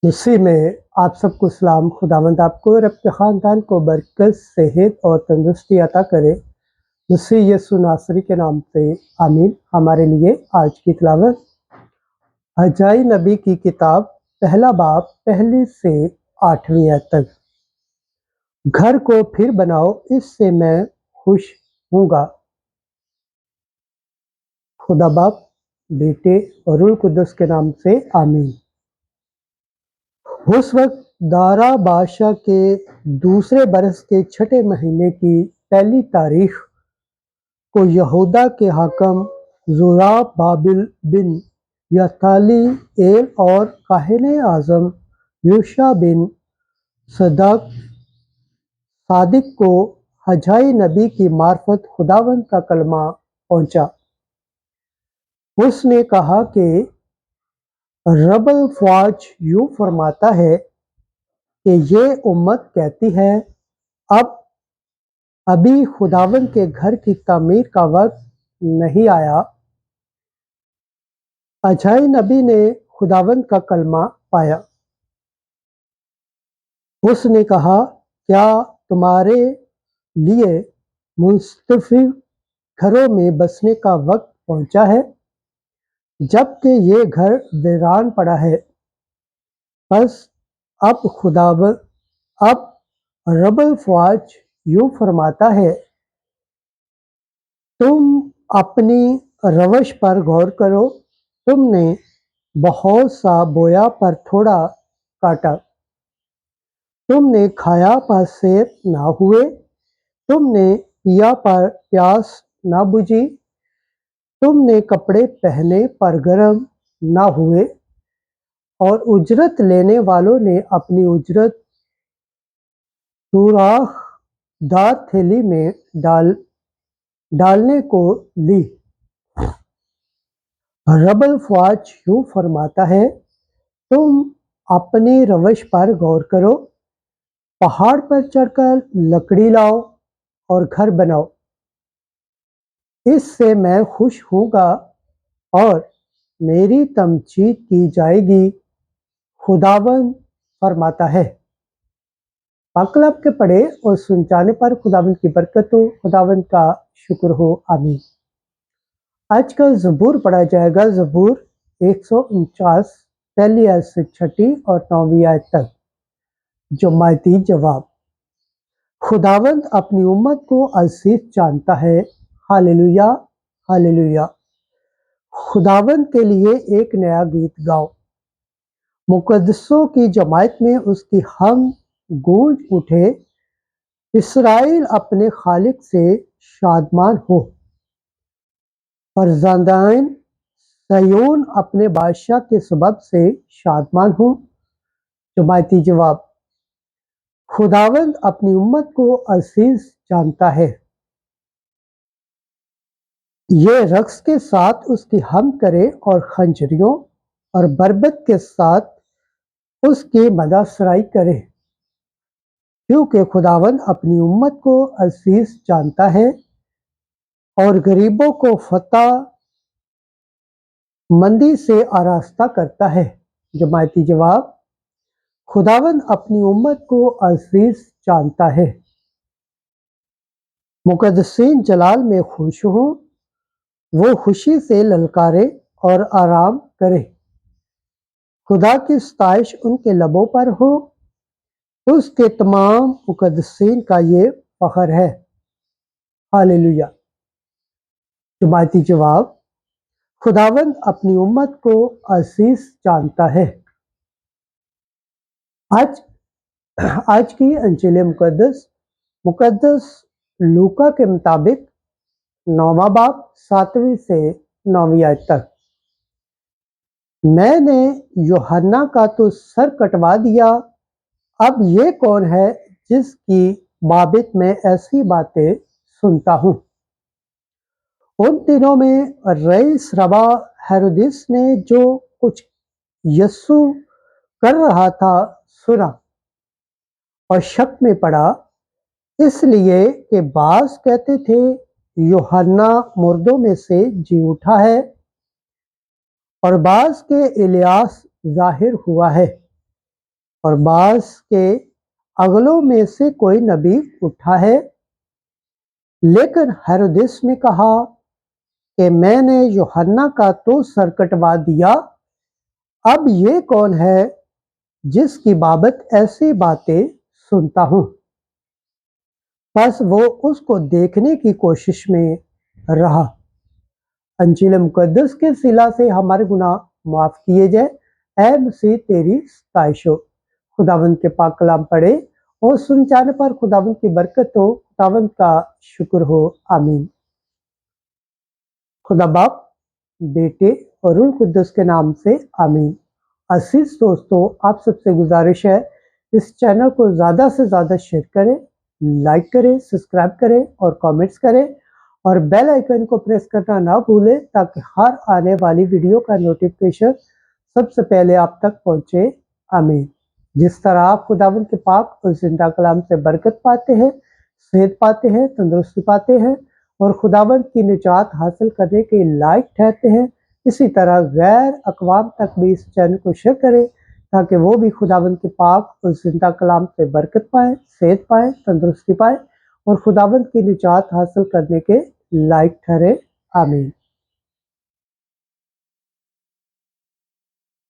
मसीह में आप सबको सलाम। खुदावंद आपको और आपके ख़ानदान को बरकत, सेहत और तंदुरुस्ती अता करे। मसीह यीशु नासरी के नाम से आमीन। हमारे लिए आज की तिलावत हजाई नबी की किताब पहला बाब पहली से 8वीं आयत तक। घर को फिर बनाओ, इससे मैं खुश हूँगा। खुदा बाप, बेटे और रूह कुद्दुस के नाम से आमीन। उस वक्त दारा बादशाह के दूसरे बरस के छठे महीने की पहली तारीख को यहूदा के हाकम ज़ुराबाबिल बिन यताली एल और काहिने आज़म यूशा बिन सादिक को हजाई नबी की मार्फत खुदावंद का कलमा पहुंचा। उसने कहा कि रबल फ़वाज यूँ फरमाता है कि ये उम्मत कहती है, अब अभी खुदावंद के घर की तामीर का वक्त नहीं आया। हजाई नबी ने खुदावंद का कलमा पाया। उसने कहा, क्या तुम्हारे लिए मुस्तफ़िज़ घरों में बसने का वक्त पहुंचा है, जबकि ये घर वीरान पड़ा है। बस अब रबल फ़वाज यूँ फरमाता है, तुम अपनी रवश पर गौर करो। तुमने बहुत सा बोया पर थोड़ा काटा, तुमने खाया पर सेब ना हुए, तुमने पिया पर प्यास ना बुझी, तुमने कपड़े पहने पर गर्म ना हुए, और उजरत लेने वालों ने अपनी उजरत सुराखदार थैली में डालने को ली। रबल फ़वाज यूँ फरमाता है, तुम अपनी रवश पर गौर करो। पहाड़ पर चढ़कर लकड़ी लाओ और घर बनाओ, इससे मैं खुश हूँगा और मेरी तमजीद की जाएगी, खुदावंद फरमाता है। पाकलाम के पढ़े और सुन जाने पर खुदावंद की बरकत हो, खुदावंद का शुक्र हो, आमीन। आज का ज़बूर पढ़ा जाएगा, ज़बूर 149 पहली आयत से 6 और 9वीं आयत तक। जमायती जवाब। खुदावंद अपनी उम्मत को अज़ीज़ जानता है। Hallelujah, hallelujah. खुदावंद के लिए एक नया गीत गाओ। मुकद्दसों की जमायत में उसकी हम गूंज उठे। इस्राएल अपने खालिक से शादमान हो। फरज़ादाइन सयोन अपने बादशाह के सबब से शादमान हो। जमायती जवाब। खुदावंद अपनी उम्मत को अज़ीज़ जानता है। ये रक्स के साथ उसकी हम करे और खंजरियों और बरबत के साथ उसकी मदासराई करे, क्योंकि खुदावंद अपनी उम्मत को अज़ीज़ जानता है और गरीबों को फतह मंदी से आरास्ता करता है। जमायती जवाब। खुदावंद अपनी उम्मत को अज़ीज़ जानता है। मुकद्दसीन जलाल में खुश हों, वो खुशी से ललकारे और आराम करे। खुदा की सताइश उनके लबों पर हो, उसके तमाम मुकद्दसीन का ये फ़ख्र है। हालेलुया। जमायती जवाब। खुदावंद अपनी उम्मत को अज़ीज़ जानता है। आज की अंजील मुकद्दस लूका के मुताबिक 9वां बाब 7वीं से 9वीं आयत तक। मैंने यूहन्ना का तो सर कटवा दिया, अब ये कौन है जिसकी बाबत में ऐसी बातें सुनता हूँ। उन दिनों में रईस रबा हेरोदिस ने जो कुछ यीशु कर रहा था सुना और शक में पड़ा, इसलिए कि बाज़ कहते थे यूहन्ना मुर्दों में से जी उठा है और बाज़ के इलियास ज़ाहिर हुआ है। और बास के अगलों में से कोई नबी उठा है। लेकिन हेरोदेस ने कहा कि मैंने यूहन्ना का तो सर कटवा दिया, अब ये कौन है जिसकी बाबत ऐसी बातें सुनता हूँ। बस वो उसको देखने की कोशिश में रहा। अंजील मुकद्दस के सिला से हमारे गुनाह माफ किए जाए। ऐ मसीह तेरी सताइश हो। खुदावंद के पाक कलाम पढ़े और सुन जाने पर खुदावंद की बरकत हो, खुदावंद का शुक्र हो। आमीन। खुदा बाप, बेटे और रूह कुद्दुस के नाम से आमीन। अजीज दोस्तों, आप सबसे गुजारिश है इस चैनल को ज़्यादा से ज़्यादा शेयर करें, लाइक करें, सब्सक्राइब करें और कमेंट्स करें और बेल आइकन को प्रेस करना ना भूलें ताकि हर आने वाली वीडियो का नोटिफिकेशन सबसे पहले आप तक पहुंचे। आमीन। जिस तरह आप खुदावंद के पाक और जिंदा कलाम से बरकत पाते हैं, सेहत पाते हैं, तंदुरुस्ती पाते हैं और खुदावंद की निजात हासिल करने के लायक ठहरते हैं, इसी तरह गैर अक़वाम तक भी इस चैनल को शेयर करें ताकि वो भी खुदावंद के पाक और जिंदा कलाम से बरकत पाएँ, सेहत पाएँ, तंदुरुस्ती पाएँ और खुदावंद की निजात हासिल करने के लायक ठहरे। आमीन।